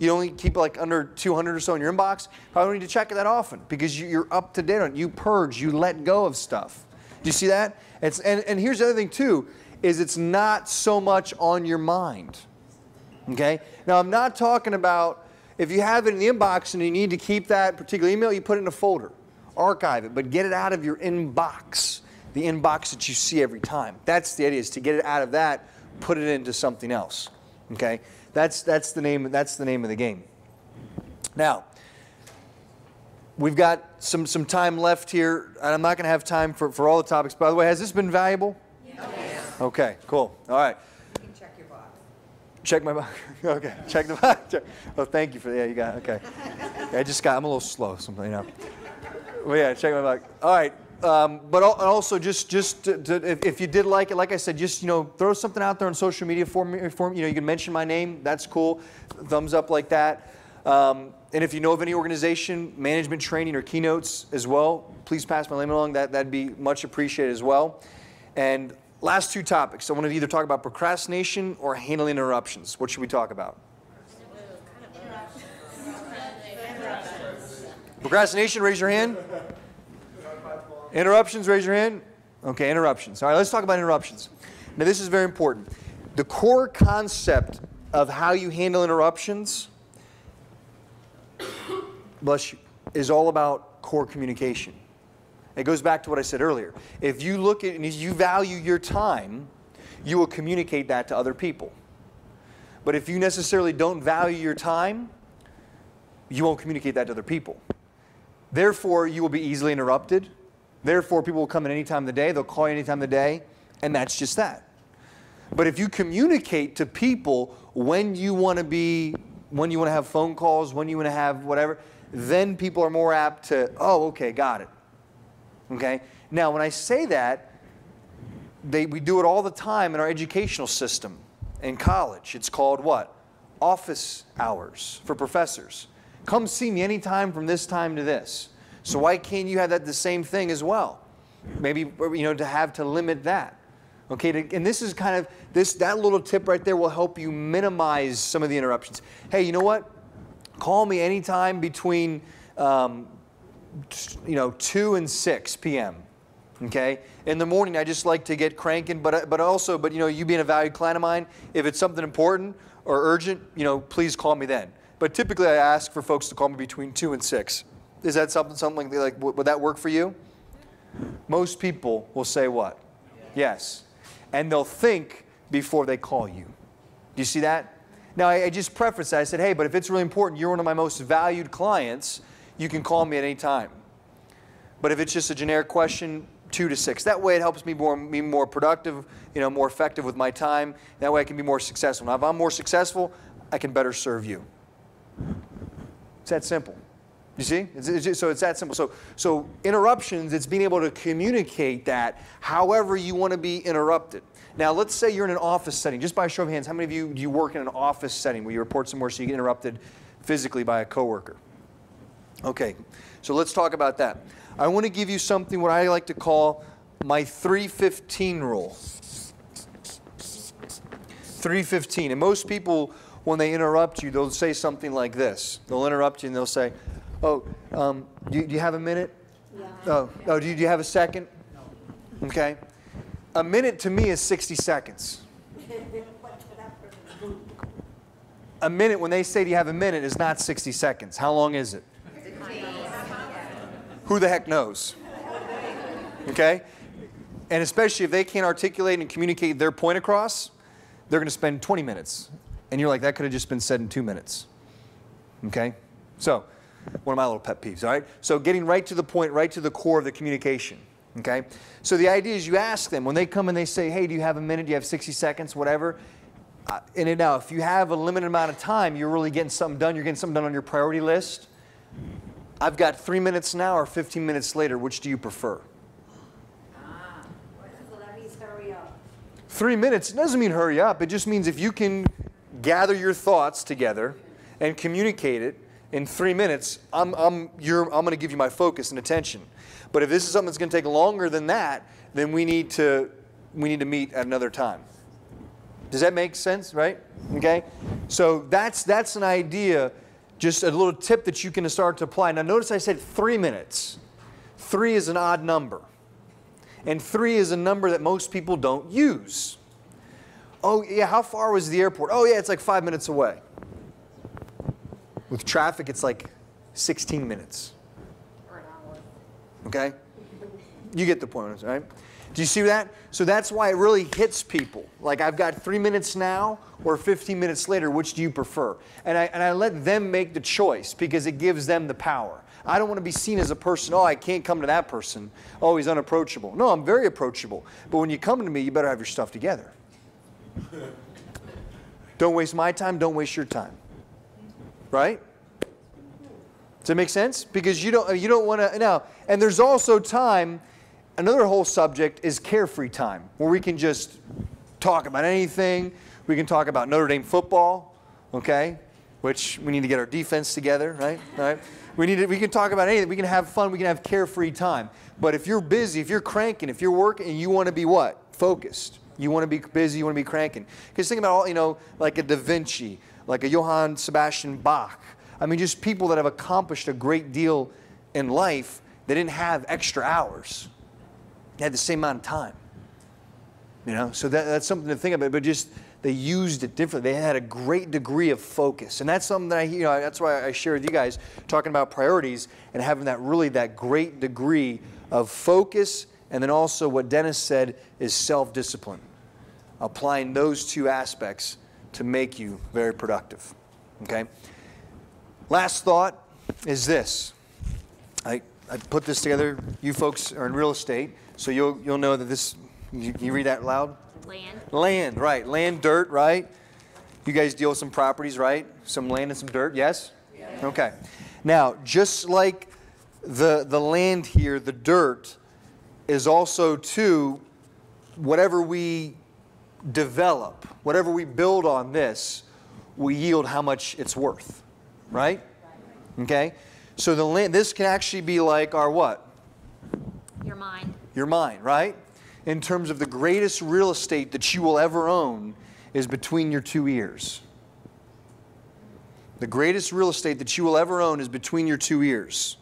only keep like under 200 or so in your inbox, probably don't need to check it that often because you're up to date on it. You purge, you let go of stuff. Do you see that? And here's the other thing too, is it's not so much on your mind. Okay? Now I'm not talking about if you have it in the inbox and you need to keep that particular email, you put it in a folder. Archive it, but get it out of your inbox, the inbox that you see every time. That's the idea, is to get it out of that, put it into something else. Okay, that's the name of the game. Now, we've got some time left here, and I'm not going to have time for all the topics. By the way, has this been valuable? Yes. Okay, cool. All right. You can check your box. Check my box. Okay, check the box. Oh, thank you for you got it. Okay. Yeah, I'm a little slow, something, you know. Well, yeah, check my box. All right, but also just if you did like it, like I said, just throw something out there on social media for me. You can mention my name. That's cool. Thumbs up like that. And if you know of any organization, management training or keynotes as well, please pass my name along. That'd be much appreciated as well. And last two topics. I want to either talk about procrastination or handling interruptions. What should we talk about? Procrastination, raise your hand. Interruptions, raise your hand. Okay, interruptions. All right, let's talk about interruptions. Now, this is very important. The core concept of how you handle interruptions, bless you, is all about core communication. It goes back to what I said earlier. If you look at and if you value your time, you will communicate that to other people. But if you necessarily don't value your time, you won't communicate that to other people. Therefore, you will be easily interrupted. Therefore, people will come at any time of the day. They'll call you any time of the day. And that's just that. But if you communicate to people when you want to have phone calls, when you want to have whatever, then people are more apt to, oh, okay, got it. Okay? Now, when I say that, we do it all the time in our educational system. In college, it's called what? Office hours for professors. Come see me anytime from this time to this. So why can't you have that the same thing as well? Maybe to limit that. Okay, and this is kind of that little tip right there will help you minimize some of the interruptions. Hey, you know what? Call me anytime between 2 and 6 p.m. Okay, in the morning I just like to get cranking, but you being a valued client of mine, if it's something important or urgent, please call me then. But typically I ask for folks to call me between 2 and 6. Is that something like would that work for you? Most people will say what? Yes. And they'll think before they call you. Do you see that? Now I just preface that. I said, hey, but if it's really important, you're one of my most valued clients, you can call me at any time. But if it's just a generic question, 2 to 6. That way it helps me be more productive, more effective with my time. That way I can be more successful. Now if I'm more successful, I can better serve you. It's that simple. You see? So it's that simple. So interruptions, it's being able to communicate that however you want to be interrupted. Now let's say you're in an office setting. Just by a show of hands, how many of you do you work in an office setting where you report somewhere so you get interrupted physically by a coworker? Okay, so let's talk about that. I want to give you something what I like to call my 315 rule. 315. And most people, when they interrupt you, they'll say something like this. They'll interrupt you and they'll say, oh, do you have a minute? Yeah. Oh, do you have a second? No. Okay. A minute to me is 60 seconds. A minute, when they say do you have a minute, is not 60 seconds. How long is it? Who the heck knows? Okay? And especially if they can't articulate and communicate their point across, they're going to spend 20 minutes. And you're like, that could have just been said in 2 minutes. Okay? So, one of my little pet peeves, all right? So getting right to the point, right to the core of the communication. Okay? So the idea is you ask them, when they come and they say, hey, do you have a minute? Do you have 60 seconds? Whatever. And now, if you have a limited amount of time, you're really getting something done. You're getting something done on your priority list. I've got 3 minutes now or 15 minutes later. Which do you prefer? So that means hurry up. 3 minutes doesn't mean hurry up. It just means if you can gather your thoughts together and communicate it in 3 minutes, I'm going to give you my focus and attention. But if this is something that's going to take longer than that, then we need to meet at another time. Does that make sense, right? Okay? So that's an idea, just a little tip that you can start to apply. Now notice I said 3 minutes. 3 is an odd number. And 3 is a number that most people don't use. Oh yeah, how far was the airport? Oh yeah, it's like 5 minutes away. With traffic, it's like 16 minutes. Or an hour. Okay? You get the point, right? Do you see that? So that's why it really hits people. Like, I've got 3 minutes now or 15 minutes later, which do you prefer? And I let them make the choice because it gives them the power. I don't want to be seen as a person, oh, I can't come to that person. Oh, he's unapproachable. No, I'm very approachable. But when you come to me, you better have your stuff together. Don't waste my time, don't waste your time. Right? Does that make sense? Because you don't want to, now, and there's also time. Another whole subject is carefree time, where we can just talk about anything. We can talk about Notre Dame football, okay? Which we need to get our defense together, right? All right. We can talk about anything. We can have fun. We can have carefree time. But if you're busy, if you're cranking, if you're working, and you want to be what? Focused. You want to be busy. You want to be cranking. Because think about all, like a Da Vinci, like a Johann Sebastian Bach. I mean, just people that have accomplished a great deal in life. They didn't have extra hours. They had the same amount of time. So that's something to think about. But just they used it differently. They had a great degree of focus, and that's something that that's why I share with you guys, talking about priorities and having that great degree of focus, and then also what Dennis said is self-discipline, applying those two aspects to make you very productive. Okay. Last thought is this. I put this together. You folks are in real estate. So you'll know that this, you read that loud? Land. Land, right. Land, dirt, right? You guys deal with some properties, right? Some land and some dirt, yes? Yeah. Okay. Now, just like the land here, the dirt is also too, whatever we develop, whatever we build on this, we yield how much it's worth, right? Okay? So the land, this can actually be like our what? Your mind. Your mind, right? In terms of the greatest real estate that you will ever own is between your two ears. The greatest real estate that you will ever own is between your two ears.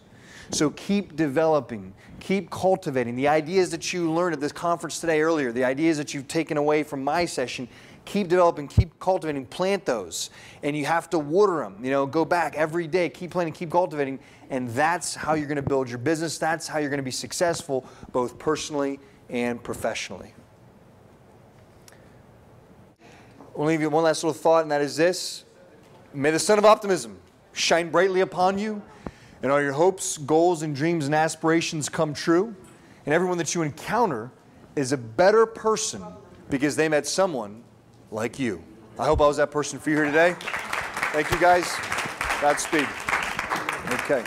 So keep developing, keep cultivating. The ideas that you learned at this conference today earlier, the ideas that you've taken away from my session, keep developing, keep cultivating, plant those. And you have to water them, go back every day, keep planting, keep cultivating. And that's how you're going to build your business. That's how you're going to be successful, both personally and professionally. I'll leave you one last little thought, and that is this. May the sun of optimism shine brightly upon you, and all your hopes, goals, and dreams and aspirations come true. And everyone that you encounter is a better person because they met someone like you. I hope I was that person for you here today. Thank you, guys. Godspeed. Okay.